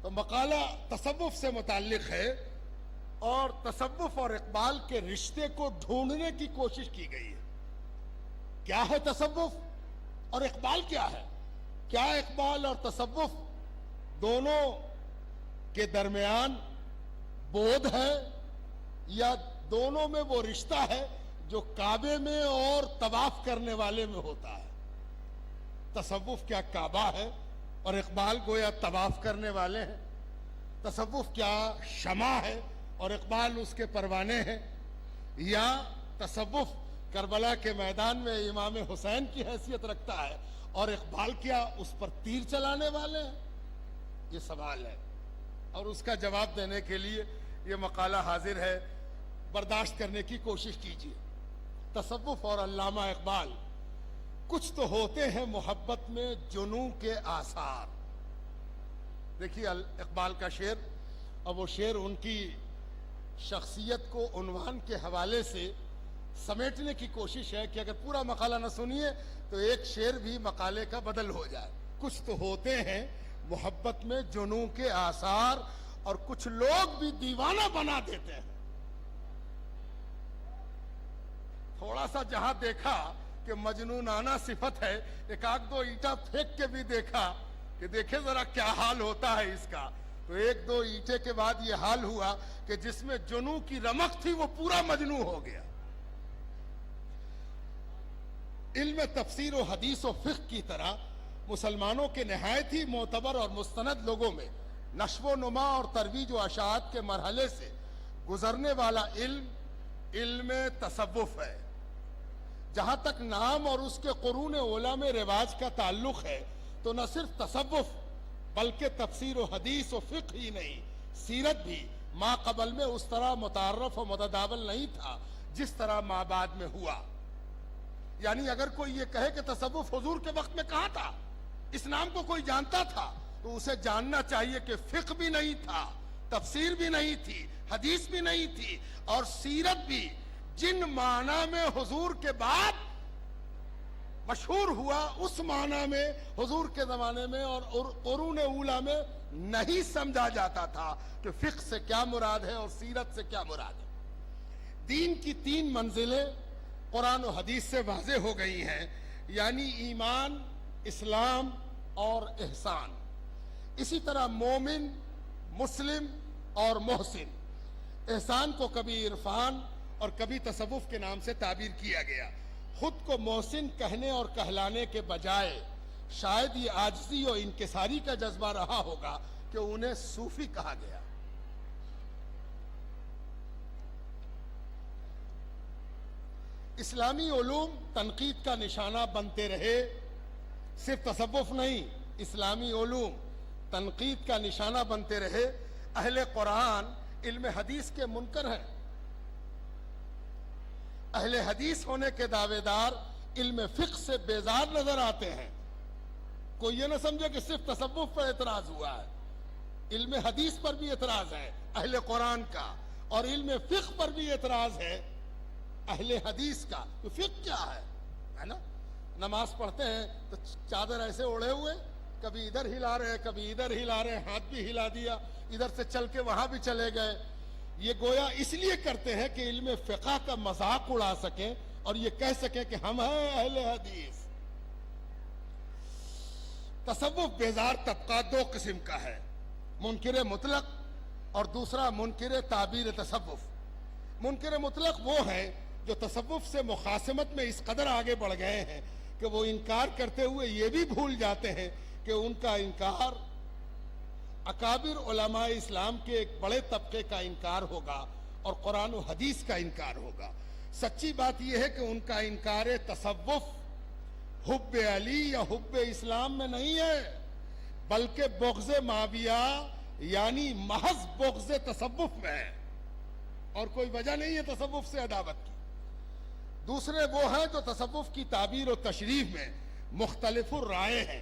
تو مقالہ تصوف سے متعلق ہے اور تصوف اور اقبال کے رشتے کو ڈھونڈنے کی کوشش کی گئی ہے. کیا ہے تصوف اور اقبال کیا ہے؟ کیا اقبال اور تصوف دونوں کے درمیان بودھ ہے یا دونوں میں وہ رشتہ ہے جو کعبے میں اور طواف کرنے والے میں ہوتا ہے؟ تصوف کیا کعبہ ہے اور اقبال گویا طواف کرنے والے ہیں؟ تصوف کیا شمع ہے اور اقبال اس کے پروانے ہیں؟ یا تصوف کربلا کے میدان میں امام حسین کی حیثیت رکھتا ہے اور اقبال کیا اس پر تیر چلانے والے ہیں؟ یہ سوال ہے اور اس کا جواب دینے کے لیے یہ مقالہ حاضر ہے. برداشت کرنے کی کوشش کیجیے. تصوف اور علامہ اقبال. کچھ تو ہوتے ہیں محبت میں جنوں کے آثار. دیکھیے اقبال کا شعر، اور وہ شعر ان کی شخصیت کو عنوان کے حوالے سے سمیٹنے کی کوشش ہے کہ اگر پورا مقالہ نہ سنیے تو ایک شعر بھی مقالے کا بدل ہو جائے. کچھ تو ہوتے ہیں محبت میں جنوں کے آثار اور کچھ لوگ بھی دیوانہ بنا دیتے ہیں. تھوڑا سا جہاں دیکھا کہ مجنونانہ صفت ہے، ایک آدھ دو اینٹا پھینک کے بھی دیکھا کہ دیکھے ذرا کیا حال ہوتا ہے اس کا، تو ایک دو اینٹے کے بعد یہ حال ہوا کہ جس میں جنوں کی رمق تھی وہ پورا مجنوں ہو گیا. علم تفسیر و حدیث و فقہ کی طرح مسلمانوں کے نہایت ہی معتبر اور مستند لوگوں میں نشو و نما اور ترویج و اشاعت کے مرحلے سے گزرنے والا علم تصوف ہے. جہاں تک نام اور اس کے قرون اولیٰ میں رواج کا تعلق ہے تو نہ صرف تصوف بلکہ تفسیر و حدیث و فقہ ہی نہیں، سیرت بھی ما قبل میں اس طرح متعارف و متداول نہیں تھا جس طرح ما بعد میں ہوا. یعنی اگر کوئی یہ کہے کہ تصوف حضور کے وقت میں کہاں تھا، اس نام کو کوئی جانتا تھا، تو اسے جاننا چاہیے کہ فقہ بھی نہیں تھا، تفسیر بھی نہیں تھی، حدیث بھی نہیں تھی، اور سیرت بھی جن معنی میں حضور کے بعد مشہور ہوا اس معنی میں حضور کے زمانے میں اور قرون اولیٰ میں نہیں سمجھا جاتا تھا کہ فقہ سے کیا مراد ہے اور سیرت سے کیا مراد ہے. دین کی تین منزلیں قرآن و حدیث سے واضح ہو گئی ہیں، یعنی ایمان، اسلام اور احسان. اسی طرح مومن، مسلم اور محسن. احسان کو کبھی عرفان اور کبھی تصوف کے نام سے تعبیر کیا گیا. خود کو محسن کہنے اور کہلانے کے بجائے شاید یہ عاجزی اور انکساری کا جذبہ رہا ہوگا کہ انہیں صوفی کہا گیا. اسلامی علوم تنقید کا نشانہ بنتے رہے. صرف تصوف نہیں، اسلامی علوم تنقید کا نشانہ بنتے رہے. اہل قرآن علم حدیث کے منکر ہیں. اہل حدیث ہونے کے دعوے دار علم فقہ سے بیزار نظر آتے ہیں. کوئی یہ نہ سمجھے کہ صرف تصوف پر اعتراض ہوا ہے، علم حدیث پر بھی اعتراض ہے اہل قرآن کا، اور علم فقہ پر بھی اعتراض ہے اہل حدیث کا. تو فقہ کیا ہے نا؟ نماز پڑھتے ہیں تو چادر ایسے اوڑھے ہوئے، کبھی ادھر ہلا رہے کبھی ادھر ہلا رہے، ہاتھ بھی ہلا دیا، ادھر سے چل کے وہاں بھی چلے گئے. یہ گویا اس لیے کرتے ہیں کہ علم فقہ کا مذاق اڑا سکیں اور یہ کہہ سکیں کہ ہم ہیں اہل حدیث. تصوف بیزار طبقہ دو قسم کا ہے، منکر مطلق اور دوسرا منکر تعبیر تصوف. منکر مطلق وہ ہیں جو تصوف سے مخاصمت میں اس قدر آگے بڑھ گئے ہیں کہ وہ انکار کرتے ہوئے یہ بھی بھول جاتے ہیں کہ ان کا انکار اکابر علماء اسلام کے ایک بڑے طبقے کا انکار ہوگا اور قرآن و حدیث کا انکار ہوگا. سچی بات یہ ہے کہ ان کا انکار تصوف حب علی یا حب اسلام میں نہیں ہے، بلکہ بغض معاویہ یعنی محض بغض تصوف میں ہے، اور کوئی وجہ نہیں ہے تصوف سے عداوت کی. دوسرے وہ ہیں جو تصوف کی تعبیر و تشریح میں مختلف الرائے ہیں.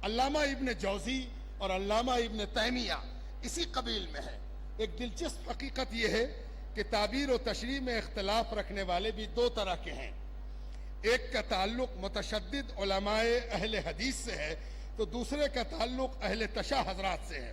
علامہ ابن جوزی اور علامہ ابن تیمیہ اسی قبیل میں ہے. ایک دلچسپ حقیقت یہ ہے کہ تعبیر و تشریح میں اختلاف رکھنے والے بھی دو طرح کے ہیں. ایک کا تعلق متشدد علماء اہل حدیث سے ہے تو دوسرے کا تعلق اہل تشیع حضرات سے ہے.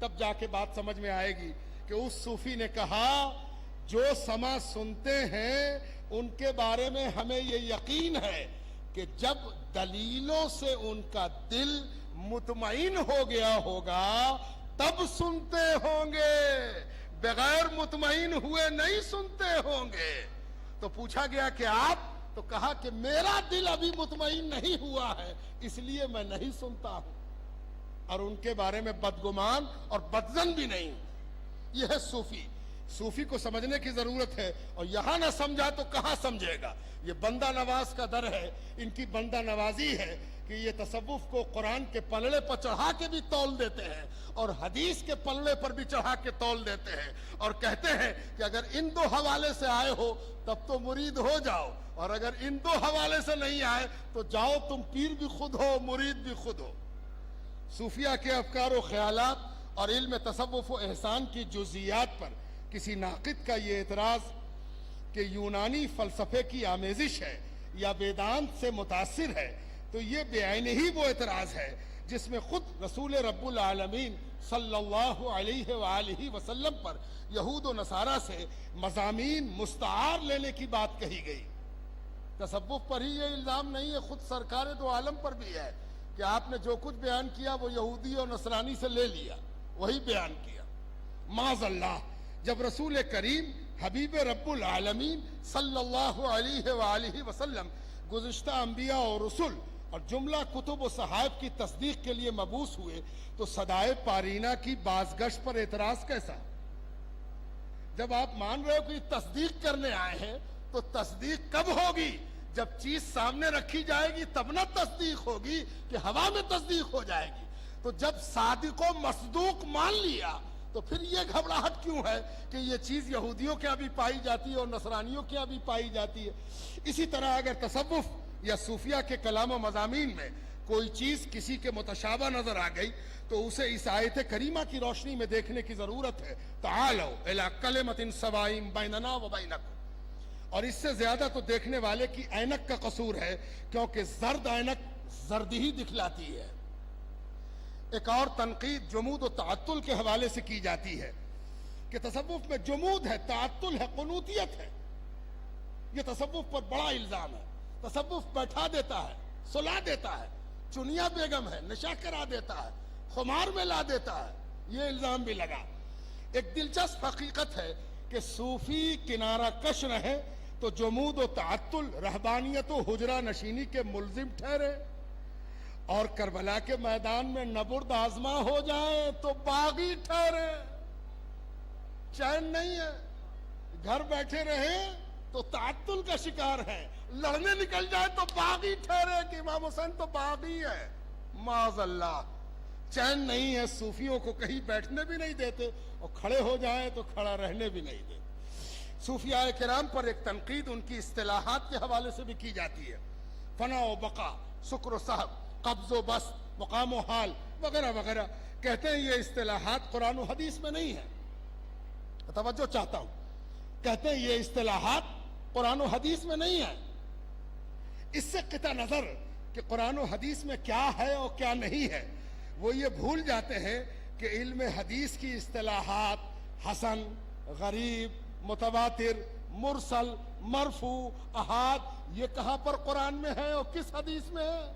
تب جا کے بات سمجھ میں آئے گی کہ اس صوفی نے کہا جو سما سنتے ہیں ان کے بارے میں ہمیں یہ یقین ہے کہ جب دلیلوں سے ان کا دل مطمئن ہو گیا ہوگا تب سنتے ہوں گے، بغیر مطمئن ہوئے نہیں سنتے ہوں گے۔ تو پوچھا گیا کہ آپ؟ تو کہا کہ میرا دل ابھی مطمئن نہیں ہوا ہے، اس لیے میں نہیں سنتا ہوں، اور ان کے بارے میں بدگمان اور بدظن بھی نہیں۔ یہ ہے صوفی۔ صوفی کو سمجھنے کی ضرورت ہے، اور یہاں نہ سمجھا تو کہاں سمجھے گا۔ یہ بندہ نواز کا در ہے، ان کی بندہ نوازی ہے کہ یہ تصوف کو قرآن کے پلڑے پر چڑھا کے بھی تول دیتے ہیں اور حدیث کے پلڑے پر بھی چڑھا کے تول دیتے ہیں، اور کہتے ہیں کہ اگر ان دو حوالے سے آئے ہو تب تو مرید ہو جاؤ، اور اگر ان دو حوالے سے نہیں آئے تو جاؤ تم پیر بھی خود ہو مرید بھی خود ہو۔ صوفیہ کے افکار و خیالات اور علم تصوف و احسان کی جزئیات پر کسی ناقد کا یہ اعتراض کہ یونانی فلسفے کی آمیزش ہے یا ویدانت سے متاثر ہے، تو یہ بعینہ ہی وہ اعتراض ہے جس میں خود رسول رب العالمین صلی اللہ علیہ وآلہ وسلم پر یہود و نصارہ سے مضامین مستعار لینے کی بات کہی گئی۔ تصوف پر ہی یہ الزام نہیں ہے، خود سرکار دو عالم پر بھی ہے کہ آپ نے جو کچھ بیان کیا وہ یہودی اور نصرانی سے لے لیا، وہی بیان کیا۔ معاذ اللہ، جب رسول کریم حبیب رب العالمین صلی اللہ علیہ وآلہ وسلم گزشتہ انبیاء اور رسل اور جملہ کتب و صحائف کی تصدیق کے لیے مبعوث ہوئے تو صدائے پارینہ کی بازگشت پر اعتراض کیسا؟ جب آپ مان رہے ہو کہ تصدیق کرنے آئے ہیں تو تصدیق کب ہوگی؟ جب چیز سامنے رکھی جائے گی تب نہ تصدیق ہوگی کہ ہوا میں تصدیق ہو جائے گی۔ تو جب صادق و مصدوق مان لیا تو پھر یہ گھبراہٹ کیوں ہے کہ یہ چیز یہودیوں کے ابھی پائی جاتی ہے اور نصرانیوں کے ابھی پائی جاتی ہے؟ اسی طرح اگر تصوف یا صوفیہ کے کلام و مضامین میں کوئی چیز کسی کے متشابہ نظر آ گئی تو اسے اس آیت کریمہ کی روشنی میں دیکھنے کی ضرورت ہے، تعالوا الی کلمۃ سواء بیننا و بینکم۔ اور اس سے زیادہ تو دیکھنے والے کی عینک کا قصور ہے، کیونکہ زرد عینک زردی ہی دکھلاتی ہے۔ ایک اور تنقید جمود و تعطل کے حوالے سے کی جاتی ہے کہ تصوف میں جمود ہے، تعطل ہے، قنوتیت ہے۔ یہ تصوف پر بڑا الزام ہے۔ تصوف بیٹھا دیتا ہے، سلا دیتا ہے، چنیا بیگم ہے، نشہ کرا دیتا ہے، خمار میں لا دیتا ہے، یہ الزام بھی لگا۔ ایک دلچسپ حقیقت ہے کہ صوفی کنارہ کش رہے تو جمود و تعطل، رہبانیت و حجرہ نشینی کے ملزم ٹھہرے، اور کربلا کے میدان میں نبرد آزما ہو جائیں تو باغی ٹھہرے۔ چین نہیں ہے، گھر بیٹھے رہیں تو تعطل کا شکار ہے، لڑنے نکل جائے تو باغی ٹھہرے کہ امام حسین تو باغی ہے۔ معاذ اللہ، چین نہیں ہے، صوفیوں کو کہیں بیٹھنے بھی نہیں دیتے اور کھڑے ہو جائیں تو کھڑا رہنے بھی نہیں دیتے۔ صوفیاء کرام پر ایک تنقید ان کی اصطلاحات کے حوالے سے بھی کی جاتی ہے۔ فنا و بقا، سکر و صحب، قبض و بسط، مقام و حال وغیرہ وغیرہ، کہتے ہیں یہ اصطلاحات قرآن و حدیث میں نہیں ہیں۔ توجہ چاہتا ہوں، کہتے ہیں یہ اصطلاحات قرآن و حدیث میں نہیں ہیں۔ اس سے قطع نظر کہ قرآن و حدیث میں کیا ہے اور کیا نہیں ہے، وہ یہ بھول جاتے ہیں کہ علم حدیث کی اصطلاحات حسن، غریب، متواتر، مرسل، مرفوع، احاد، یہ کہاں پر قرآن میں ہے اور کس حدیث میں ہے؟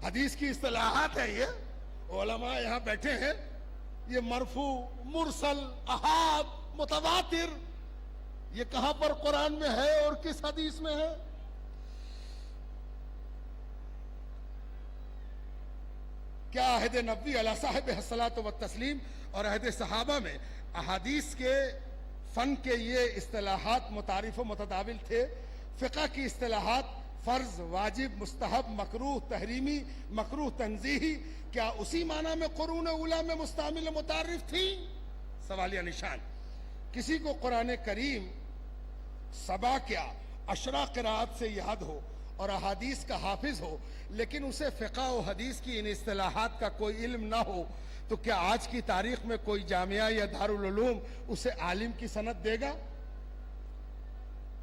حدیث کی اصطلاحات ہے یہ، علماء یہاں بیٹھے ہیں، یہ مرفوع، مرسل، احاد، متواتر، یہ کہاں پر قرآن میں ہے اور کس حدیث میں ہے؟ کیا عہد نبوی علی صاحب الصلاۃ والتسلیم اور عہد صحابہ میں احادیث کے فن کے یہ اصطلاحات متعارف و متداول تھے؟ فقہ کی اصطلاحات فرض، واجب، مستحب، مکروہ، تحریمی، مکروہ تنزیہی، کیا اسی معنی میں قرون اولیٰ میں مستعمل و متعارف تھی؟ سوالیہ نشان۔ کسی کو قرآن کریم سبا کیا 10 قرآت سے یاد ہو اور احادیث کا حافظ ہو، لیکن اسے فقہ و حدیث کی ان اصطلاحات کا کوئی علم نہ ہو، تو کیا آج کی تاریخ میں کوئی جامعہ یا دارالعلوم اسے عالم کی سند دے گا؟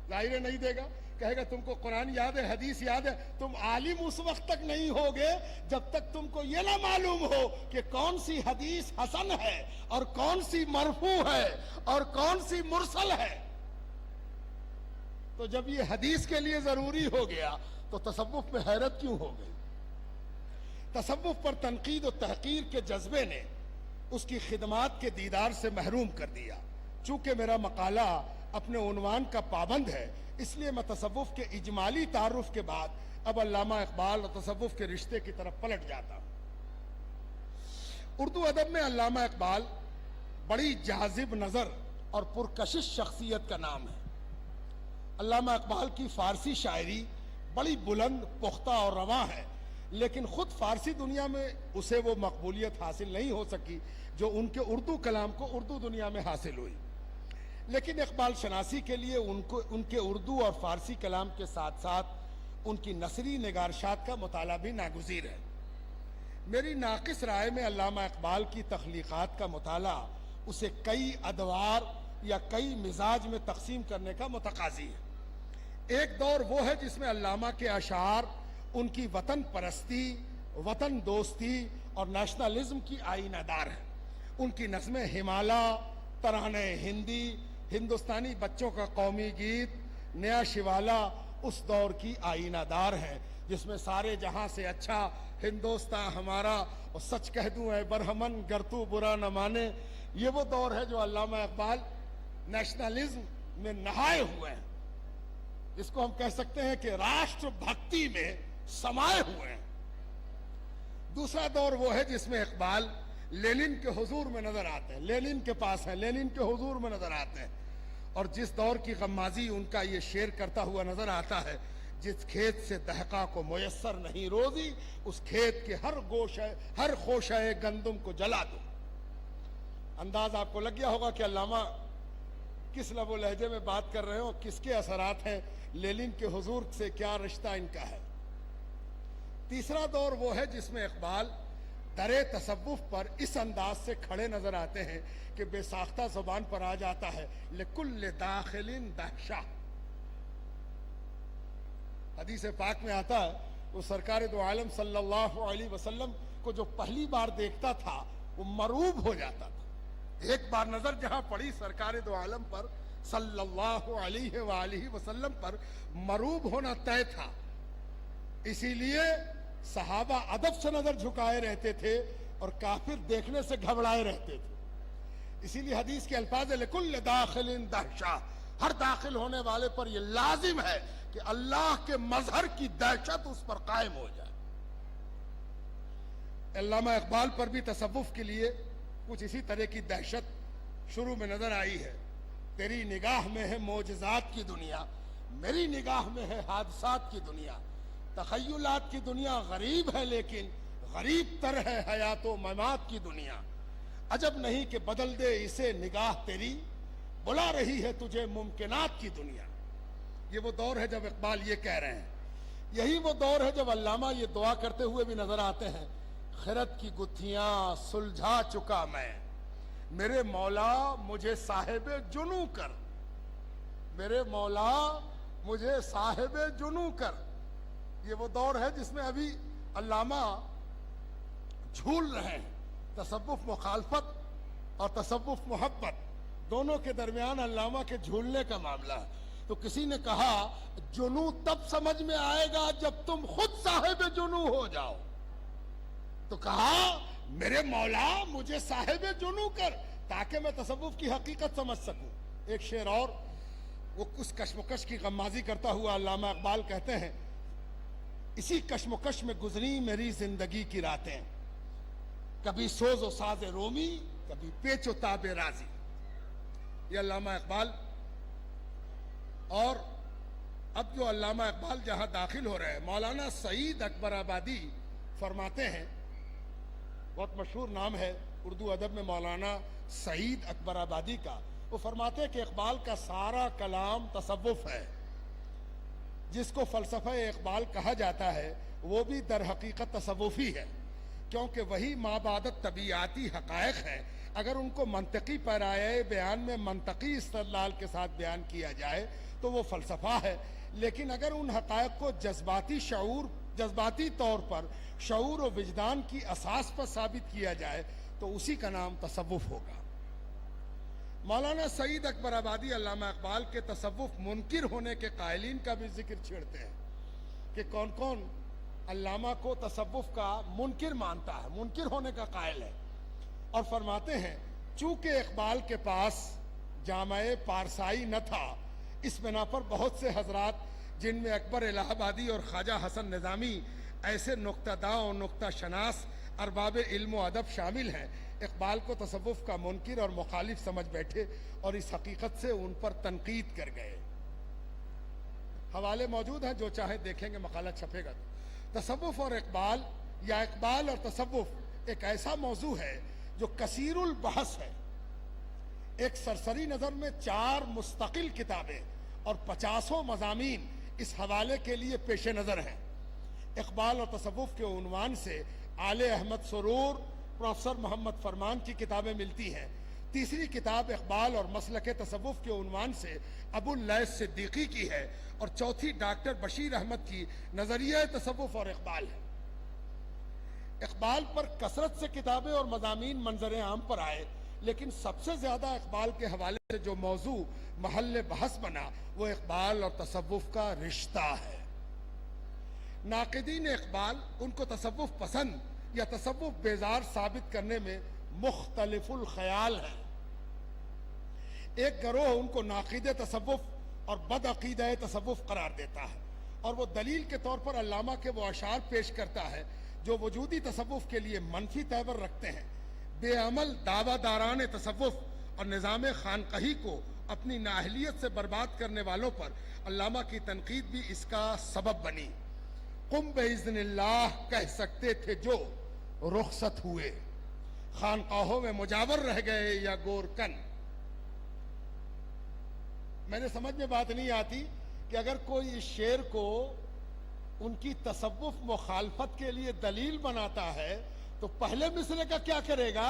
ظاہر نہیں دے گا۔ کہے گا تم کو قرآن یاد ہے، حدیث یاد ہے، تم عالم اس وقت تک نہیں ہوگے جب تک تم کو یہ نہ معلوم ہو کہ کون سی حدیث حسن ہے اور کون سی مرفوع ہے اور کون سی مرسل ہے۔ تو جب یہ حدیث کے لیے ضروری ہو گیا تو تصوف میں حیرت کیوں ہو گئی؟ تصوف پر تنقید و تحقیر کے جذبے نے اس کی خدمات کے دیدار سے محروم کر دیا۔ چونکہ میرا مقالہ اپنے عنوان کا پابند ہے، اس لیے میں تصوف کے اجمالی تعارف کے بعد اب علامہ اقبال اور تصوف کے رشتے کی طرف پلٹ جاتا ہوں۔ اردو ادب میں علامہ اقبال بڑی جاذب نظر اور پرکشش شخصیت کا نام ہے۔ علامہ اقبال کی فارسی شاعری بڑی بلند، پختہ اور رواں ہے، لیکن خود فارسی دنیا میں اسے وہ مقبولیت حاصل نہیں ہو سکی جو ان کے اردو کلام کو اردو دنیا میں حاصل ہوئی۔ لیکن اقبال شناسی کے لیے ان کے اردو اور فارسی کلام کے ساتھ ساتھ ان کی نثری نگارشات کا مطالعہ بھی ناگزیر ہے۔ میری ناقص رائے میں علامہ اقبال کی تخلیقات کا مطالعہ اسے کئی ادوار یا کئی مزاج میں تقسیم کرنے کا متقاضی ہے۔ ایک دور وہ ہے جس میں علامہ کے اشعار ان کی وطن پرستی، وطن دوستی اور نیشنلزم کی آئینہ دار ہیں۔ ان کی نظمیں ہمالہ، ترانے ہندی، ہندوستانی بچوں کا قومی گیت، نیا شوالا اس دور کی آئینہ دار ہیں، جس میں سارے جہاں سے اچھا ہندوستان ہمارا اور سچ کہہ دوں اے برہمن گر تو برا نہ مانے، یہ وہ دور ہے جو علامہ اقبال نیشنلزم میں نہائے ہوئے ہیں، جس کو ہم کہہ سکتے ہیں کہ راشٹر بھکتی میں سمائے ہوئے ہیں۔ دوسرا دور وہ ہے جس میں اقبال لینن کے حضور میں نظر آتے ہیں، لینن کے پاس ہیں، لینن کے حضور میں نظر آتے ہیں، اور جس دور کی غمازی ان کا یہ شعر کرتا ہوا نظر آتا ہے، جس کھیت سے دہقاں کو میسر نہیں روزی، اس کھیت کے ہر خوشہ گندم کو جلا دو۔ انداز آپ کو لگ گیا ہوگا کہ علامہ کس لب و لہجے میں بات کر رہے ہو، کس کے اثرات ہیں، لینن کے حضور سے کیا رشتہ ان کا ہے۔ تیسرا دور وہ ہے جس میں اقبال در تصوف پر اس انداز سے کھڑے نظر آتے ہیں کہ بے ساختہ زبان پر آ جاتا ہے لکل داخل دہشہ۔ حدیث پاک میں آتا ہے وہ سرکار دو عالم صلی اللہ علیہ وسلم کو جو پہلی بار دیکھتا تھا وہ مروب ہو جاتا تھا۔ ایک بار نظر جہاں پڑی سرکار دو عالم پر صلی اللہ علیہ وآلہ وسلم پر، مروب ہونا طے تھا۔ اسی لیے صحابہ ادب سے نظر جھکائے رہتے تھے اور کافر دیکھنے سے گھبرائے رہتے تھے۔ اسی لیے حدیث کے الفاظ لکل داخل دہشہ، ہر داخل ہونے والے پر یہ لازم ہے کہ اللہ کے مظہر کی دہشت اس پر قائم ہو جائے۔ علامہ اقبال پر بھی تصوف کے لیے کچھ اسی طرح کی دہشت شروع میں نظر آئی ہے۔ تیری نگاہ میں ہے معجزات کی دنیا، میری نگاہ میں ہے حادثات کی دنیا، تخیلات کی دنیا غریب ہے لیکن غریب تر ہے حیات و ممات کی دنیا، عجب نہیں کہ بدل دے اسے نگاہ تیری، بلا رہی ہے تجھے ممکنات کی دنیا۔ یہ وہ دور ہے جب اقبال یہ کہہ رہے ہیں۔ یہی وہ دور ہے جب علامہ یہ دعا کرتے ہوئے بھی نظر آتے ہیں، خرد کی گتھیاں سلجھا چکا میں، میرے مولا مجھے صاحب جنوں کر، میرے مولا مجھے صاحب جنوں کر۔ یہ وہ دور ہے جس میں ابھی علامہ جھول رہے ہیں۔ تصوف مخالفت اور تصوف محبت دونوں کے درمیان علامہ کے جھولنے کا معاملہ ہے۔ تو کسی نے کہا جنوں تب سمجھ میں آئے گا جب تم خود صاحب جنوں ہو جاؤ، تو کہا میرے مولا مجھے صاحب جنوں کر تاکہ میں تصوف کی حقیقت سمجھ سکوں۔ ایک شعر اور، وہ کچھ کشمکش کی غمازی کرتا ہوا علامہ اقبال کہتے ہیں، اسی کشمکش میں گزری میری زندگی کی راتیں، کبھی سوز و ساز رومی، کبھی پیچ و تاب رازی۔ یہ علامہ اقبال، اور اب جو علامہ اقبال جہاں داخل ہو رہے ہیں، مولانا سعید اکبر آبادی فرماتے ہیں، بہت مشہور نام ہے اردو ادب میں مولانا سعید اکبر آبادی کا، وہ فرماتے ہیں کہ اقبال کا سارا کلام تصوف ہے۔ جس کو فلسفہ اقبال کہا جاتا ہے وہ بھی در حقیقت تصوفی ہے، کیونکہ وہی مابعدت طبیعاتی حقائق ہیں۔ اگر ان کو منطقی پیرایہ بیان میں منطقی استدلال کے ساتھ بیان کیا جائے تو وہ فلسفہ ہے، لیکن اگر ان حقائق کو جذباتی طور پر شعور و وجدان کی اساس پر ثابت کیا جائے تو اسی کا نام تصوف ہوگا۔ مولانا سعید اکبر آبادی علامہ اقبال کے تصوف منکر ہونے کے قائلین کا بھی ذکر چھیڑتے ہیں کہ کون کون علامہ کو تصوف کا منکر مانتا ہے، منکر ہونے کا قائل ہے، اور فرماتے ہیں چونکہ اقبال کے پاس جامع پارسائی نہ تھا، اس بنا پر بہت سے حضرات جن میں اکبر الہ آبادی اور خواجہ حسن نظامی ایسے نکتہ داں اور نکتہ شناس ارباب علم و ادب شامل ہیں، اقبال کو تصوف کا منکر اور مخالف سمجھ بیٹھے اور اس حقیقت سے ان پر تنقید کر گئے۔ حوالے موجود ہیں، جو چاہے دیکھیں گے، مقالہ چھپے گا۔ تصوف اور اقبال یا اقبال اور تصوف ایک ایسا موضوع ہے جو کثیر البحث ہے۔ ایک سرسری نظر میں 4 مستقل کتابیں اور 50 مضامین اس حوالے کے لیے پیش نظر ہیں۔ اقبال اور تصوف کے عنوان سے آل احمد سرور، پروفیسر محمد فرمان کی کتابیں ملتی ہیں۔ تیسری کتاب اقبال اور مسلک تصوف کے عنوان سے ابو اللیث صدیقی کی ہے، اور چوتھی ڈاکٹر بشیر احمد کی نظریہ تصوف اور اقبال ہے۔ اقبال پر کثرت سے کتابیں اور مضامین منظر عام پر آئے، لیکن سب سے زیادہ اقبال کے حوالے سے جو موضوع محل بحث بنا وہ اقبال اور تصوف کا رشتہ ہے۔ ناقدین اقبال ان کو تصوف پسند یا تصوف بیزار ثابت کرنے میں مختلف الخیال ہیں۔ ایک گروہ ان کو ناقد تصوف اور بدعقیدہ تصوف قرار دیتا ہے، اور وہ دلیل کے طور پر علامہ کے وہ اشعار پیش کرتا ہے جو وجودی تصوف کے لیے منفی تیور رکھتے ہیں۔ بے عمل دعویٰ داران تصوف اور نظام خانقہی کو اپنی نااہلیت سے برباد کرنے والوں پر علامہ کی تنقید بھی اس کا سبب بنی۔ قم بِإِذْنِ اللہ کہہ سکتے تھے جو رخصت ہوئے، خانقاہوں میں مجاور رہ گئے یا گورکن۔ میں نے سمجھ میں بات نہیں آتی کہ اگر کوئی اس شعر کو ان کی تصوف مخالفت کے لیے دلیل بناتا ہے تو پہلے مصرے کا کیا کرے گا؟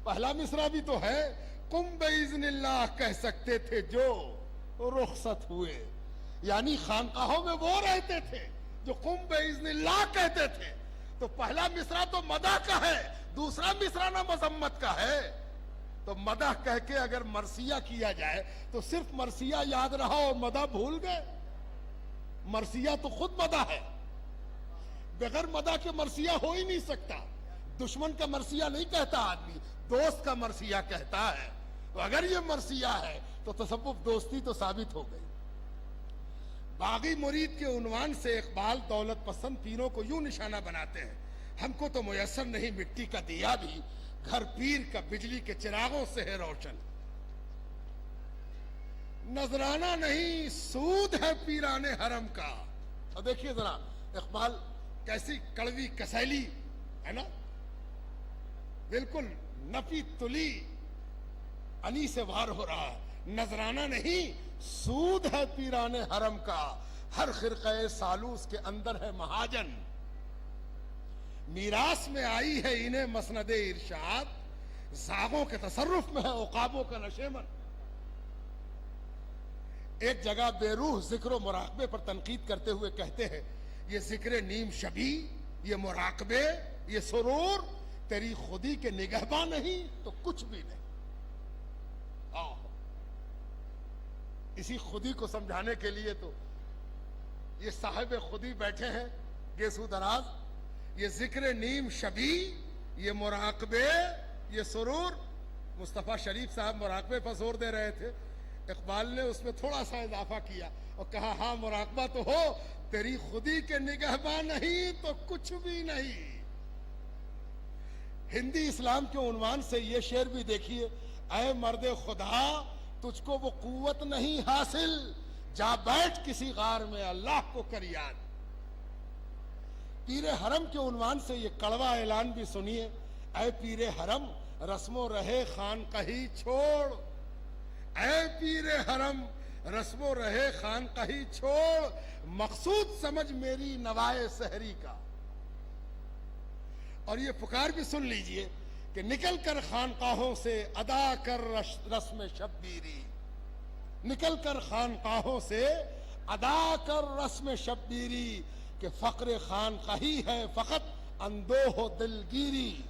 پہلا مصرع بھی تو ہے، قم بِإِذْنِ اللہ کہہ سکتے تھے جو رخصت ہوئے، یعنی خانقاہوں میں وہ رہتے تھے جو قم بِإِذْنِ اللہ کہتے تھے۔ تو پہلا مصرع تو مدح کا ہے، دوسرا مصرع نہ مذمت کا ہے۔ تو مدح کہہ کے اگر مرثیہ کیا جائے تو صرف مرثیہ یاد رہا اور مدح بھول گئے؟ مرثیہ تو خود مدح ہے، بغیر مدح کے مرثیہ ہو ہی نہیں سکتا۔ دشمن کا مرثیہ نہیں کہتا آدمی، دوست کا مرثیہ کہتا ہے۔ تو اگر یہ مرثیہ ہے تو تصوف دوستی تو ثابت ہو گئی۔ باغی مرید کے عنوان سے اقبال دولت پسند پیروں کو یوں نشانہ بناتے ہیں، ہم کو تو میسر نہیں مٹی کا دیا بھی، گھر پیر کا بجلی کے چراغوں سے ہے روشن۔ نذرانہ نہیں سود ہے پیران حرم کا۔ اور دیکھیے ذرا اقبال کیسی کڑوی کسیلی ہے نا، بالکل نفی تلی انی سے وار ہو رہا ہے۔ نذرانہ نہیں سود ہے پیران حرم کا، ہر خرقہ سالوس کے اندر ہے مہاجن۔ میراث میں آئی ہے انہیں مسند ارشاد، زاغوں کے تصرف میں ہے عقابوں کا نشیمن۔ ایک جگہ بے روح ذکر و مراقبے پر تنقید کرتے ہوئے کہتے ہیں، یہ ذکر نیم شبی، یہ مراقبے، یہ سرور تیری خودی کے نگہباں نہیں تو کچھ بھی نہیں۔ اسی خودی کو سمجھانے کے لیے تو یہ صاحب خودی بیٹھے ہیں گیسو دراز۔ یہ ذکر نیم شبی، یہ مراقبے، یہ سرور۔ مصطفیٰ شریف صاحب مراقبے پر زور دے رہے تھے، اقبال نے اس میں تھوڑا سا اضافہ کیا اور کہا ہاں مراقبہ تو ہو، تیری خودی کے نگہباں نہیں تو کچھ بھی نہیں۔ ہندی اسلام کے عنوان سے یہ شعر بھی دیکھیے، اے مرد خدا تجھ کو وہ قوت نہیں حاصل، جا بیٹھ کسی غار میں اللہ کو کر یاد۔ پیر حرم کے عنوان سے یہ کڑوا اعلان بھی سنیے، اے پیر حرم رسم و رہے خانقہی چھوڑ، اے پیر حرم رسم و رہے خانقہی چھوڑ، مقصود سمجھ میری نوائے سحری کا۔ اور یہ پکار بھی سن لیجئے کہ نکل کر خانقاہوں سے ادا کر رسم شبیری، نکل کر خانقاہوں سے ادا کر رسم شبیری کہ فقر خان قہی ہے فقط اندوہ و دلگیری۔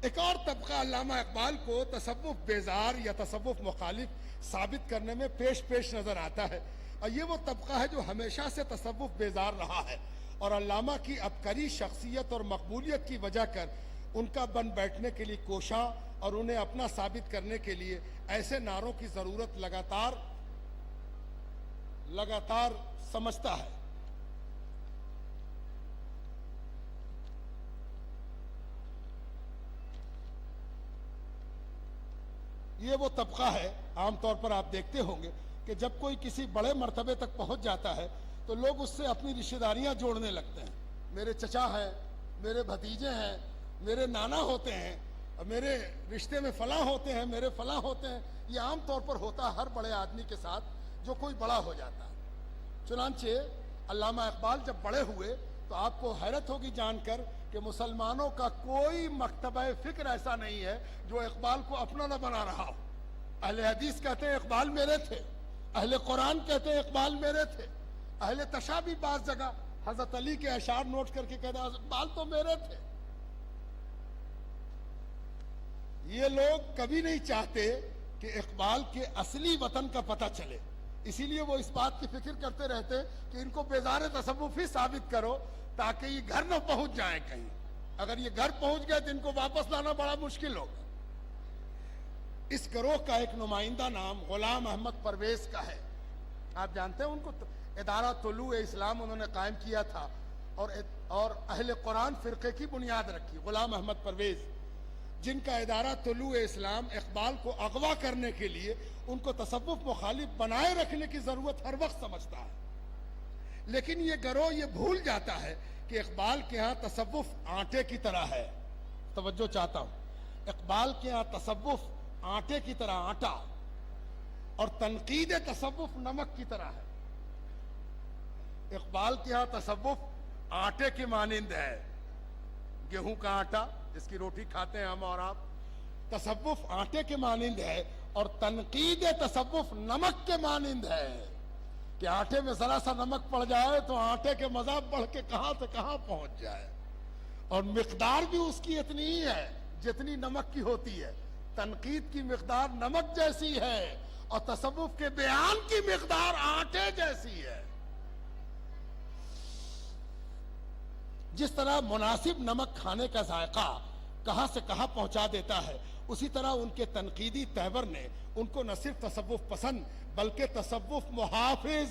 ایک اور طبقہ علامہ اقبال کو تصوف بیزار یا تصوف مخالف ثابت کرنے میں پیش نظر آتا ہے، اور یہ وہ طبقہ ہے جو ہمیشہ سے تصوف بیزار رہا ہے، اور علامہ کی عبقری شخصیت اور مقبولیت کی وجہ کر ان کا بن بیٹھنے کے لیے کوشاں اور انہیں اپنا ثابت کرنے کے لیے ایسے نعروں کی ضرورت لگاتار سمجھتا ہے۔ یہ وہ طبقہ ہے، عام طور پر آپ دیکھتے ہوں گے کہ جب کوئی کسی بڑے مرتبے تک پہنچ جاتا ہے تو لوگ اس سے اپنی رشتہ داریاں جوڑنے لگتے ہیں۔ میرے چچا ہیں، میرے بھتیجے ہیں، میرے نانا ہوتے ہیں، میرے رشتے میں فلاں ہوتے ہیں، میرے فلاں ہوتے ہیں۔ یہ عام طور پر ہوتا ہے ہر بڑے آدمی کے ساتھ جو کوئی بڑا ہو جاتا ہے۔ چنانچہ علامہ اقبال جب بڑے ہوئے تو آپ کو حیرت ہوگی جان کر کہ مسلمانوں کا کوئی مکتبہ فکر ایسا نہیں ہے جو اقبال کو اپنا نہ بنا رہا ہو۔ اہل حدیث کہتے ہیں اقبال میرے تھے، اہل قرآن کہتے ہیں اقبال میرے تھے، اہل تشیع بھی بعض جگہ حضرت علی کے اشعار نوٹ کر کے کہتے ہیں اقبال تو میرے تھے۔ یہ لوگ کبھی نہیں چاہتے کہ اقبال کے اصلی وطن کا پتہ چلے، اسی لیے وہ اس بات کی فکر کرتے رہتے کہ ان کو بیزار تصوف ہی ثابت کرو تاکہ یہ گھر نہ پہنچ جائیں کہیں۔ اگر یہ گھر پہنچ گئے تو ان کو واپس لانا بڑا مشکل ہوگا۔ اس گروہ کا ایک نمائندہ نام غلام احمد پرویز کا ہے۔ آپ جانتے ہیں ان کو ادارہ طلوع اسلام انہوں نے قائم کیا تھا اور اہل قرآن فرقے کی بنیاد رکھی۔ غلام احمد پرویز جن کا ادارہ طلوع اسلام اقبال کو اغوا کرنے کے لیے ان کو تصوف مخالف بنائے رکھنے کی ضرورت ہر وقت سمجھتا ہے، لیکن یہ گروہ یہ بھول جاتا ہے کہ اقبال کے ہاں تصوف آٹے کی طرح ہے۔ توجہ چاہتا ہوں، اقبال کے ہاں تصوف آٹے کی طرح آٹا اور تنقید تصوف نمک کی طرح ہے۔ اقبال کے ہاں تصوف آٹے کی مانند ہے، گیہوں کا آٹا جس کی روٹی کھاتے ہیں ہم اور آپ، تصوف آٹے کے مانند ہے، اور تنقید تصوف نمک کے مانند ہے کہ آٹے میں ذرا سا نمک پڑ جائے تو آٹے کے مذاق بڑھ کے کہاں سے کہاں پہنچ جائے، اور مقدار بھی اس کی اتنی ہی ہے جتنی نمک کی ہوتی ہے۔ تنقید کی مقدار نمک جیسی ہے اور تصوف کے بیان کی مقدار آٹے جیسی ہے۔ جس طرح مناسب نمک کھانے کا ذائقہ کہاں سے کہاں پہنچا دیتا ہے، اسی طرح ان کے تنقیدی تہور نے ان کو نہ صرف تصوف پسند بلکہ تصوف محافظ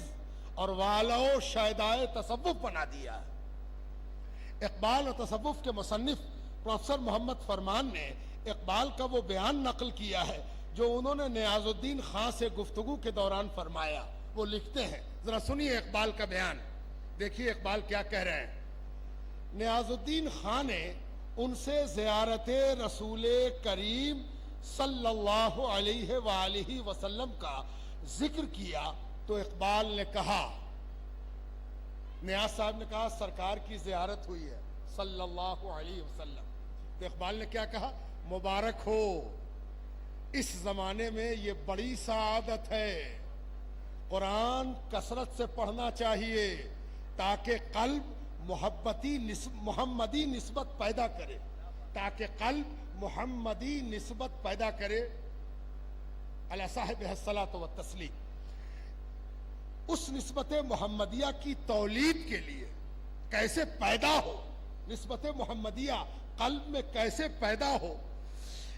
اور والو شیدائے تصوف بنا دیا ہے۔ اقبال اور تصوف کے مصنف پروفیسر محمد فرمان نے اقبال کا وہ بیان نقل کیا ہے جو انہوں نے نیاز الدین خان سے گفتگو کے دوران فرمایا۔ وہ لکھتے ہیں، ذرا سنیے اقبال کا بیان، دیکھیے اقبال کیا کہہ رہے ہیں۔ نیاز الدین خان نے ان سے زیارت رسول کریم صلی اللہ علیہ وآلہ وسلم کا ذکر کیا تو اقبال نے کہا، نیاز صاحب نے کہا سرکار کی زیارت ہوئی ہے صلی اللہ علیہ وسلم، تو اقبال نے کیا کہا؟ مبارک ہو، اس زمانے میں یہ بڑی سعادت ہے۔ قرآن کثرت سے پڑھنا چاہیے تاکہ قلب محمدی نسبت پیدا کرے، تاکہ قلب محمدی نسبت پیدا کرے علی صاحب الصلاۃ والتسلیم۔ اس نسبت محمدیہ کی تولید کے لیے کیسے پیدا ہو، نسبت محمدیہ قلب میں کیسے پیدا ہو،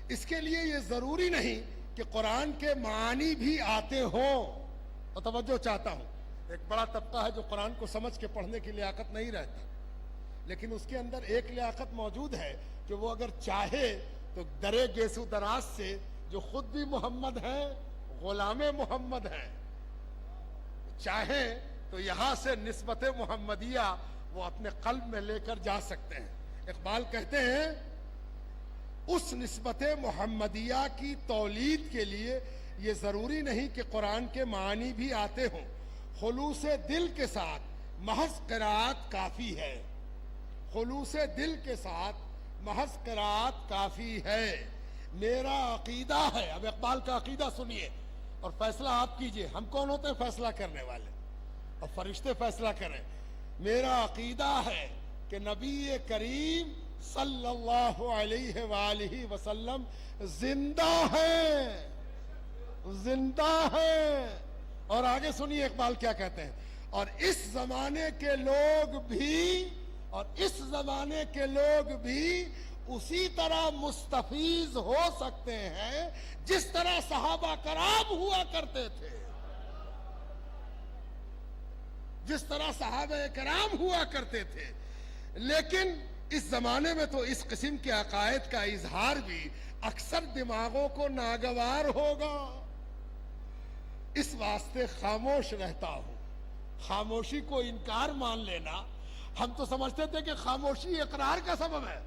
اس کے لیے یہ ضروری نہیں کہ قرآن کے معانی بھی آتے ہوں۔ اور توجہ چاہتا ہوں، ایک بڑا طبقہ ہے جو قرآن کو سمجھ کے پڑھنے کی لیاقت نہیں رہتا، لیکن اس کے اندر ایک لیاقت موجود ہے کہ وہ اگر چاہے تو درے گیسو دراز سے جو خود بھی محمد ہیں، غلام محمد ہیں، چاہیں تو یہاں سے نسبت محمدیہ وہ اپنے قلب میں لے کر جا سکتے ہیں۔ اقبال کہتے ہیں اس نسبت محمدیہ کی تولید کے لیے یہ ضروری نہیں کہ قرآن کے معنی بھی آتے ہوں، خلوص دل کے ساتھ محض قرات کافی ہے، خلوص دل کے ساتھ محض قرات کافی ہے۔ میرا عقیدہ ہے، اب اقبال کا عقیدہ سنیے، اور فیصلہ آپ کیجئے. ہم کون ہوتے ہیں فیصلہ کرنے والے؟ اور فرشتے فیصلہ کریں. میرا عقیدہ ہے کہ نبی کریم صلی اللہ علیہ وآلہ وسلم زندہ ہیں، زندہ ہیں. اور آگے سنیے اقبال کیا کہتے ہیں. اور اس زمانے کے لوگ بھی اسی طرح مستفیض ہو سکتے ہیں جس طرح صحابہ کرام ہوا کرتے تھے، جس طرح صحابہ کرام ہوا کرتے تھے. لیکن اس زمانے میں تو اس قسم کے عقائد کا اظہار بھی اکثر دماغوں کو ناگوار ہوگا. اس واسطے خاموش رہتا ہوں. خاموشی کو انکار مان لینا، ہم تو سمجھتے تھے کہ خاموشی اقرار کا سبب ہے.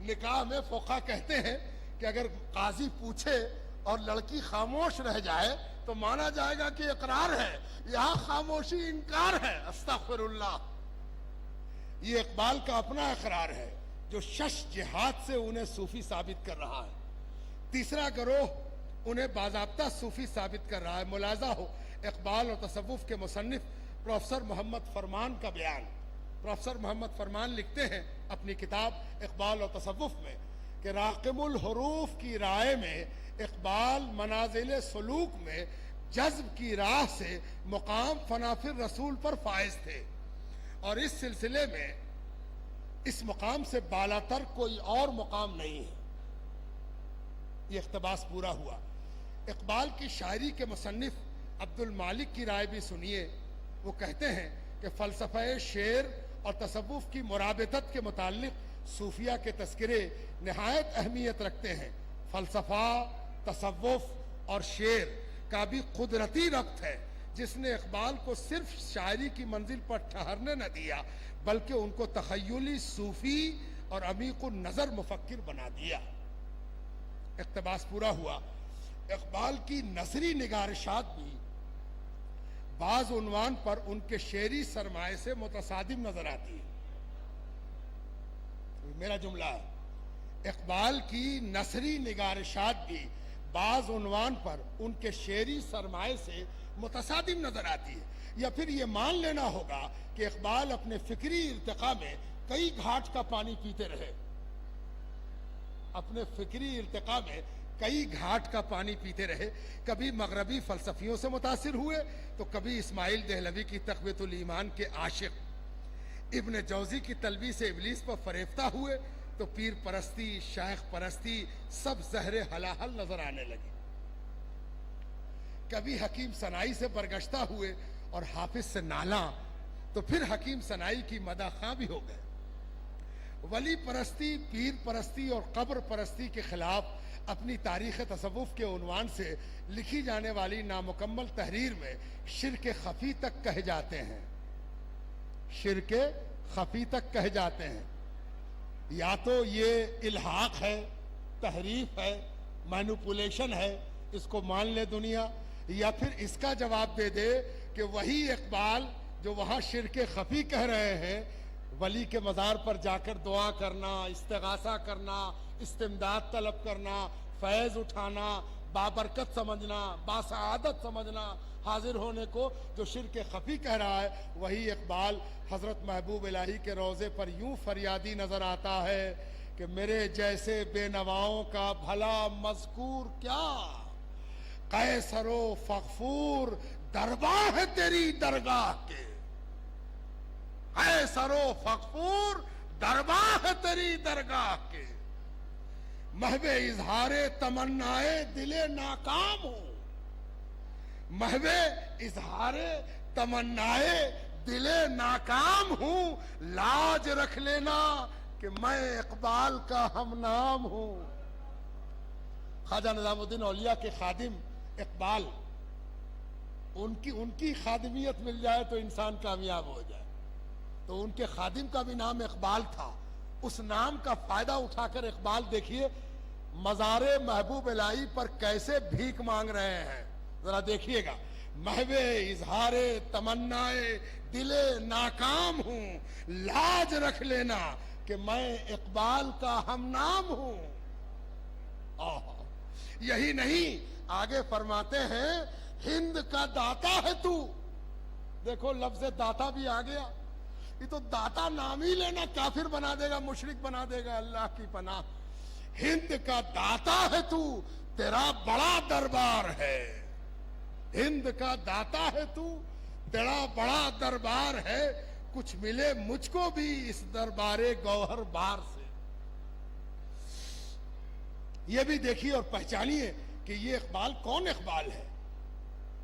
نکاح میں فقہا کہتے ہیں کہ اگر قاضی پوچھے اور لڑکی خاموش رہ جائے تو مانا جائے گا کہ اقرار ہے. یہاں خاموشی انکار ہے. استغفر اللہ. یہ اقبال کا اپنا اقرار ہے جو شش جہاد سے انہیں صوفی ثابت کر رہا ہے. تیسرا گروہ انہیں باضابطہ صوفی ثابت کر رہا ہے. ملاحظہ ہو اقبال اور تصوف کے مصنف پروفیسر محمد فرمان کا بیان. پروفیسر محمد فرمان لکھتے ہیں اپنی کتاب اقبال اور تصوف میں کہ راقم الحروف کی رائے میں اقبال منازل سلوک میں جذب کی راہ سے مقام فنافر رسول پر فائز تھے، اور اس سلسلے میں اس مقام سے بالاتر کوئی اور مقام نہیں ہے. یہ اقتباس پورا ہوا. اقبال کی شاعری کے مصنف عبد المالک کی رائے بھی سنیے. وہ کہتے ہیں کہ فلسفہ شعر اور تصوف کی مرابطت کے متعلق صوفیہ کے تذکرے نہایت اہمیت رکھتے ہیں. فلسفہ، تصوف اور شعر کا بھی قدرتی ربط ہے جس نے اقبال کو صرف شاعری کی منزل پر ٹھہرنے نہ دیا بلکہ ان کو تخیلی صوفی اور عمیق النظر مفکر بنا دیا. اقتباس پورا ہوا. اقبال کی نثری نگارشات بھی بعض عنوان پر ان کے شعری سرمائے سے متصادم نظر آتی ہے. میرا جملہ ہے، اقبال کی نثری نگارشات بھی بعض عنوان پر ان کے شعری سرمائے سے متصادم نظر آتی ہے. یا پھر یہ مان لینا ہوگا کہ اقبال اپنے فکری ارتقاء میں کئی گھاٹ کا پانی پیتے رہے. اپنے فکری ارتقاء میں کئی گھاٹ کا پانی پیتے رہے. کبھی مغربی فلسفیوں سے متاثر ہوئے تو کبھی اسماعیل دہلوی کی تقویت الایمان کے عاشق، ابن جوزی کی تلبیس ابلیس پر فریفتہ ہوئے تو پیر پرستی، شیخ پرستی سب زہر حلاحل نظر آنے لگی. کبھی حکیم ثنائی سے برگشتہ ہوئے اور حافظ سے نالاں تو پھر حکیم ثنائی کی مداح خواں بھی ہو گئے. ولی پرستی، پیر پرستی اور قبر پرستی کے خلاف اپنی تاریخ تصوف کے عنوان سے لکھی جانے والی نامکمل تحریر میں شرک خفی تک کہے جاتے ہیں. شرک خفی تک کہے جاتے ہیں. یا تو یہ الحاق ہے، تحریف ہے، مینوپولیشن ہے، اس کو مان لے دنیا، یا پھر اس کا جواب دے دے کہ وہی اقبال جو وہاں شرک خفی کہہ رہے ہیں، ولی کے مزار پر جا کر دعا کرنا، استغاثہ کرنا، استمداد طلب کرنا، فیض اٹھانا، بابرکت سمجھنا، باسعادت سمجھنا، حاضر ہونے کو جو شرک خفی کہہ رہا ہے، وہی اقبال حضرت محبوب الہی کے روضے پر یوں فریادی نظر آتا ہے کہ میرے جیسے بے نواؤں کا بھلا مذکور کیا، قیصر و فغفور درباہ ہے تیری درگاہ کے، قیصر و فغفور درباہ ہے تیری درگاہ کے، محو اظہار تمنائے دل ناکام ہوں، محو اظہار تمنائے دل ناکام ہوں، لاج رکھ لینا کہ میں اقبال کا ہم نام ہوں. خواجہ نظام الدین اولیاء کے خادم اقبال، ان کی خادمیت مل جائے تو انسان کامیاب ہو جائے. تو ان کے خادم کا بھی نام اقبال تھا. اس نام کا فائدہ اٹھا کر اقبال دیکھیے مزار محبوب الہی پر کیسے بھیک مانگ رہے ہیں. ذرا دیکھیے گا. محو اظہار تمنائے دل ناکام ہوں، لاج رکھ لینا کہ میں اقبال کا ہم نام ہوں. یہی نہیں، آگے فرماتے ہیں ہند کا داتا ہے تو. دیکھو لفظ داتا بھی آ گیا. یہ تو داتا نام ہی لینا کافر بنا دے گا, مشرک بنا دے گا. اللہ کی پناہ. ہند کا داتا ہے تو, تیرا بڑا دربار ہے. ہند کا داتا ہے تو, تیرا بڑا دربار ہے. کچھ ملے مجھ کو بھی اس دربار گوہر بار سے. یہ بھی دیکھیے اور پہچانیے کہ یہ اقبال کون اقبال ہے.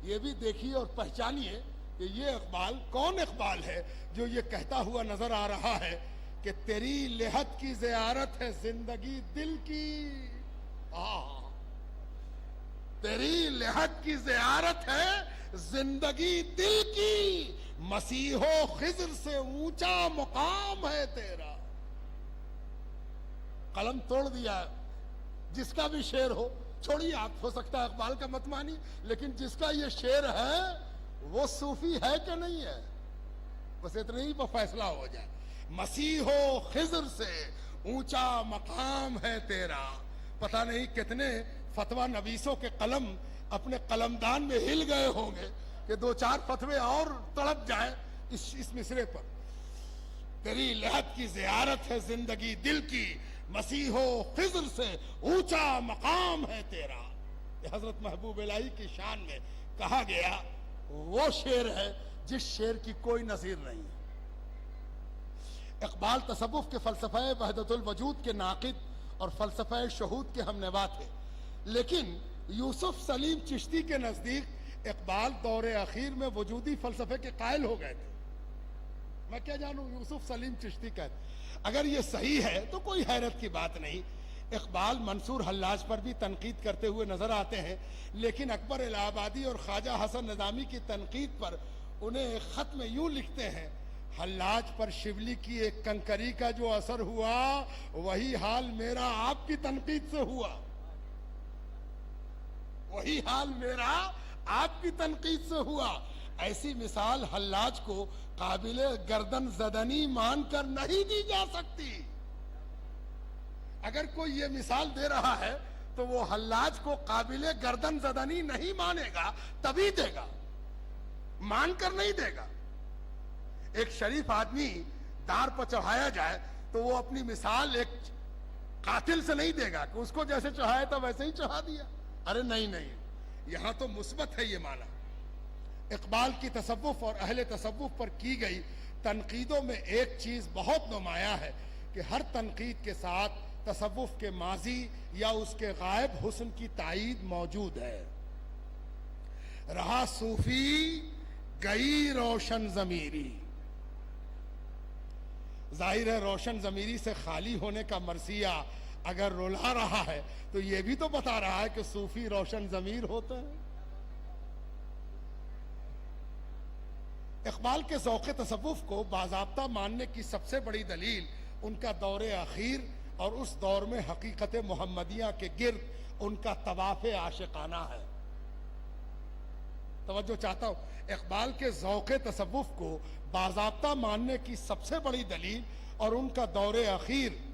یہ بھی دیکھیے اور پہچانیے کہ یہ اقبال کون اقبال ہے جو یہ کہتا ہوا نظر آ رہا ہے کہ تیری لحد کی زیارت ہے زندگی دل کی. تیری لحد کی زیارت ہے زندگی دل کی. مسیح و خضر سے اونچا مقام ہے تیرا. قلم توڑ دیا. جس کا بھی شعر ہو, چھوڑیے آپ ہو سکتا ہے اقبال کا مت مانی, لیکن جس کا یہ شعر ہے وہ صوفی ہے کہ نہیں ہے, بس اتنے ہی پر فیصلہ ہو جائے. مسیح و خضر سے اونچا مقام ہے تیرا. پتہ نہیں کتنے فتویٰ نویسوں کے قلم اپنے قلمدان میں ہل گئے ہوں گے کہ دو چار فتوے اور تڑپ جائیں اس مصرے پر. تیری لحد کی زیارت ہے زندگی دل کی, مسیح و خضر سے اونچا مقام ہے تیرا. یہ حضرت محبوب الہی کی شان میں کہا گیا وہ شعر ہے جس شعر کی کوئی نظیر نہیں ہے. اقبال تصوف کے فلسفہ وحدت الوجود کے ناقد اور فلسفہ شہود کے ہم نوا تھے, لیکن یوسف سلیم چشتی کے نزدیک اقبال دور اخیر میں وجودی فلسفے کے قائل ہو گئے تھے. میں کیا جانوں, یوسف سلیم چشتی کہتے. اگر یہ صحیح ہے تو کوئی حیرت کی بات نہیں. اقبال منصور حلاج پر بھی تنقید کرتے ہوئے نظر آتے ہیں, لیکن اکبر الہ آبادی اور خواجہ حسن نظامی کی تنقید پر انہیں ایک خط میں یوں لکھتے ہیں, حلاج پر شبلی کی ایک کنکری کا جو اثر ہوا وہی حال میرا آپ کی تنقید سے ہوا. وہی حال میرا آپ کی تنقید سے ہوا. ایسی مثال حلاج کو قابل گردن زدنی مان کر نہیں دی جا سکتی. اگر کوئی یہ مثال دے رہا ہے تو وہ حلاج کو قابل گردن زدنی نہیں مانے گا, تبھی دے گا, مان کر نہیں دے گا. ایک شریف آدمی دار پر چڑھایا جائے تو وہ اپنی مثال ایک قاتل سے نہیں دے گا کہ اس کو جیسے چڑھایا تھا ویسے ہی چڑھا دیا. ارے نہیں, یہاں تو مثبت ہے یہ معنی. اقبال کی تصوف اور اہل تصوف پر کی گئی تنقیدوں میں ایک چیز بہت نمایاں ہے کہ ہر تنقید کے ساتھ تصوف کے ماضی یا اس کے غائب حسن کی تائید موجود ہے. رہا صوفی گئی روشن ضمیری. ظاہر ہے روشن ضمیری سے خالی ہونے کا مرثیہ اگر رلا رہا ہے تو یہ بھی تو بتا رہا ہے کہ صوفی روشن ضمیر ہوتے ہیں. اقبال کے ذوق تصوف کو باضابطہ ماننے کی سب سے بڑی دلیل ان کا دور اخیر اور اس دور میں حقیقت محمدیہ کے گرد ان کا طواف عاشقانہ ہے. توجہ چاہتا ہوں, اقبال کے ذوق تصوف کو باضابطہ ماننے کی سب سے بڑی دلیل اور ان کا دور اخیر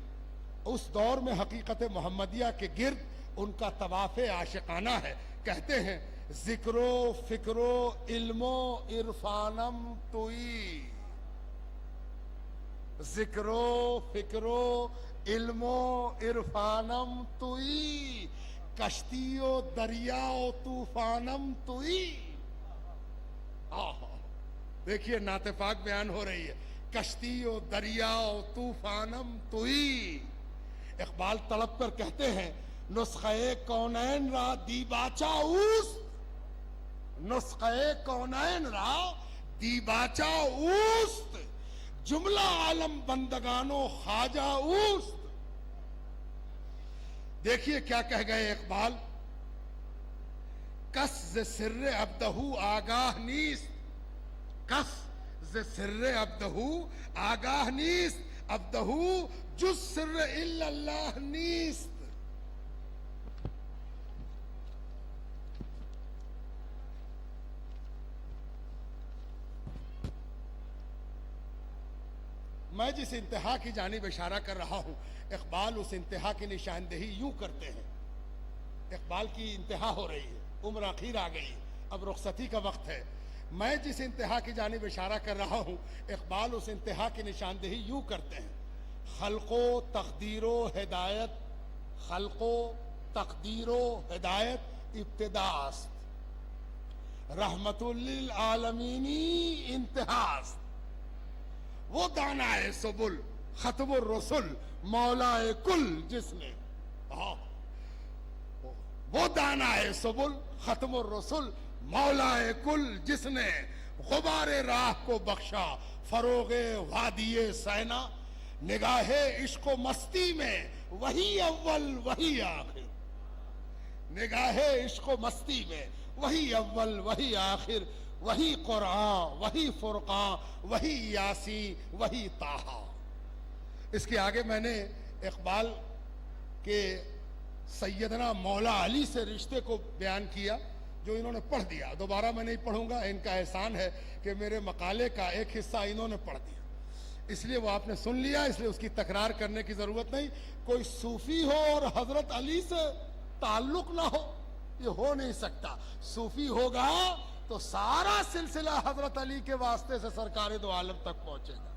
اس دور میں حقیقت محمدیہ کے گرد ان کا طواف عاشقانہ ہے. کہتے ہیں ذکر و فکر و علم و عرفانم توئی. ذکر و فکر و علم و عرفانم توئی, کشتی و دریا و طوفانم توئی. دیکھیے نعت پاک بیان ہو رہی ہے, کشتی و دریا و طوفانم توئی. اقبال تڑپ کر کہتے ہیں نسخہ کونین را دیباچہ اوست. نسخہ کونین را دیباچہ اوست, جملہ عالم بندگانو خواجہ اوست. دیکھیے کیا کہہ گئے اقبال, کس ز سر عبدہ آگاہ نیست. کس ز سر عبدہ آگاہ نیست, عبدہ جز سر الا اللہ نیست. میں جس انتہا کی جانب اشارہ کر رہا ہوں اقبال اس انتہا کی نشاندہی یوں کرتے ہیں. اقبال کی انتہا ہو رہی ہے, عمر اخیر آ گئی، اب رخصتی کا وقت ہے۔ میں جس انتہا کی جانب اشارہ کر رہا ہوں، اقبال اس انتہا کی نشاندہی یوں کرتے ہیں: خلق و تقدیر و ہدایت، خلق و تقدیر و ہدایت ابتدا است، رحمت للعالمینی انتہا است۔ وہ دانائے سبل ختم الرسل مولائے کل جس نے، وہ دانائے سبل ختم الرسل مولائے کل جس نے غبار راہ کو بخشا فروغ وادی سینا، نگاہ عشق و مستی میں وہی اول وہی آخر، نگاہ عشق و مستی میں وہی اول وہی آخر، وہی قرآن وہی فرقان وہی یاسین وہی طٰہٰ۔ اس کے آگے میں نے اقبال کے سیدنا مولا علی سے رشتے کو بیان کیا جو انہوں نے پڑھ دیا، دوبارہ میں نہیں پڑھوں گا، ان کا احسان ہے کہ میرے مقالے کا ایک حصہ انہوں نے پڑھ دیا، اس لیے وہ آپ نے سن لیا، اس لیے اس کی تکرار کرنے کی ضرورت نہیں۔ کوئی صوفی ہو اور حضرت علی سے تعلق نہ ہو، یہ ہو نہیں سکتا۔ صوفی ہوگا تو سارا سلسلہ حضرت علی کے واسطے سے سرکار دو عالم تک پہنچے گا۔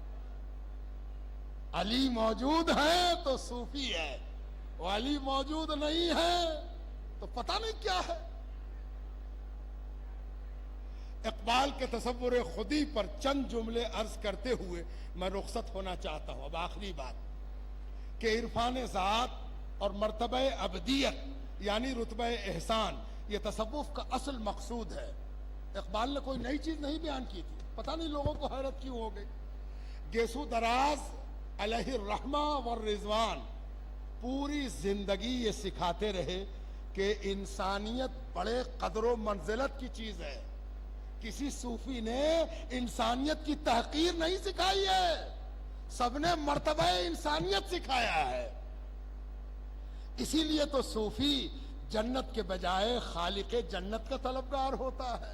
علی موجود ہے تو صوفی ہے، وہ علی موجود نہیں ہے تو پتہ نہیں کیا ہے۔ اقبال کے تصور خودی پر چند جملے عرض کرتے ہوئے میں رخصت ہونا چاہتا ہوں۔ اب آخری بات کہ عرفان ذات اور مرتبہ ابدیت یعنی رتبہ احسان یہ تصوف کا اصل مقصود ہے۔ اقبال نے کوئی نئی چیز نہیں بیان کی تھی، پتہ نہیں لوگوں کو حیرت کیوں ہو گئی۔ گیسو دراز علیہ الرحمہ والرضوان پوری زندگی یہ سکھاتے رہے کہ انسانیت بڑے قدر و منزلت کی چیز ہے۔ کسی صوفی نے انسانیت کی تحقیر نہیں سکھائی ہے، سب نے مرتبہ انسانیت سکھایا ہے۔ اسی لیے تو صوفی جنت کے بجائے خالق جنت کا طلبگار ہوتا ہے۔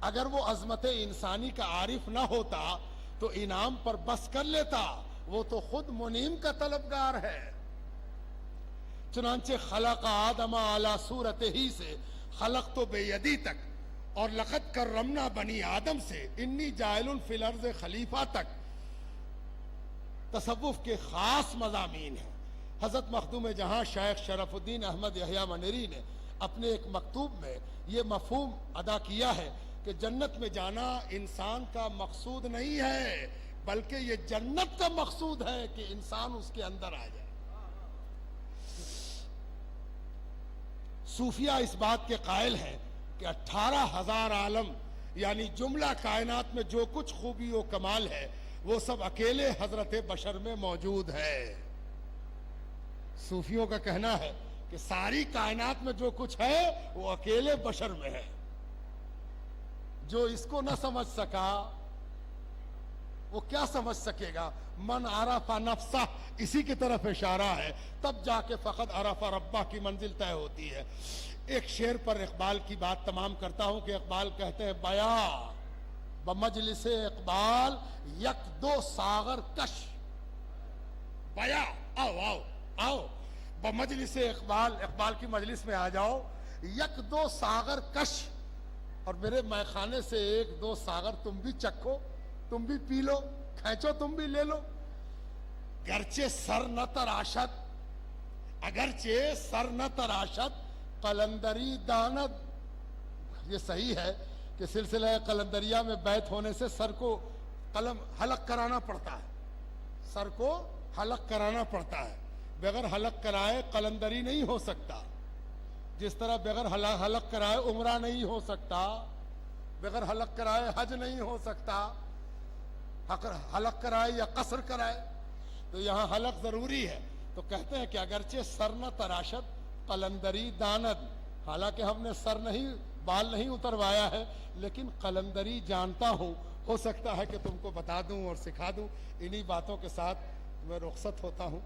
اگر وہ عظمت انسانی کا عارف نہ ہوتا تو انعام پر بس کر لیتا، وہ تو خود منعم کا طلبگار ہے۔ چنانچہ خلق آدم علی صورت ہی سے خلق تو بے یدی تک، اور لقد کرمنا بنی آدم سے انی جاعل فی الارض خلیفہ تک تصوف کے خاص مضامین ہیں۔ حضرت مخدوم جہاں شیخ شرف الدین احمد یحییٰ منیری نے اپنے ایک مکتوب میں یہ مفہوم ادا کیا ہے کہ جنت میں جانا انسان کا مقصود نہیں ہے، بلکہ یہ جنت کا مقصود ہے کہ انسان اس کے اندر آ جائے۔ صوفیہ اس بات کے قائل ہیں کہ 18,000 عالم یعنی جملہ کائنات میں جو کچھ خوبی و کمال ہے وہ سب اکیلے حضرت بشر میں موجود ہے۔ صوفیوں کا کہنا ہے کہ ساری کائنات میں جو کچھ ہے وہ اکیلے بشر میں ہے۔ جو اس کو نہ سمجھ سکا وہ کیا سمجھ سکے گا؟ من عرف نفسہ، اسی کی طرف اشارہ ہے، تب جا کے فقط عرف ربہ کی منزل طے ہوتی ہے۔ ایک شعر پر اقبال کی بات تمام کرتا ہوں کہ اقبال کہتے ہیں: بیا بمجلس اقبال یک دو ساغر کش، بیا آؤ آؤ آؤ بمجلس اقبال، اقبال کی مجلس میں آ جاؤ، یک دو ساغر کش، اور میرے میخانے سے ایک دو ساغر تم بھی چکھو، تم بھی پی لو، کھینچو تم بھی لے لو۔ گرچہ سر نہ تراشد، اگرچہ سر نہ تراشد قلندری داند، یہ صحیح ہے کہ سلسلہ قلندریہ میں بیعت ہونے سے سر کو قلم حلق کرانا پڑتا ہے، سر کو حلق کرانا پڑتا ہے، بغیر حلق کرائے قلندری نہیں ہو سکتا، جس طرح بغیر حلق کرائے عمرہ نہیں ہو سکتا، بغیر حلق کرائے حج نہیں ہو سکتا، حلق کرائے یا قصر کرائے، تو یہاں حلق ضروری ہے۔ تو کہتے ہیں کہ اگرچہ سر نہ تراشد قلندری داند، حالانکہ ہم نے سر نہیں، بال نہیں اتروایا ہے، لیکن قلندری جانتا ہوں، ہو سکتا ہے کہ تم کو بتا دوں اور سکھا دوں۔ انہی باتوں کے ساتھ میں رخصت ہوتا ہوں۔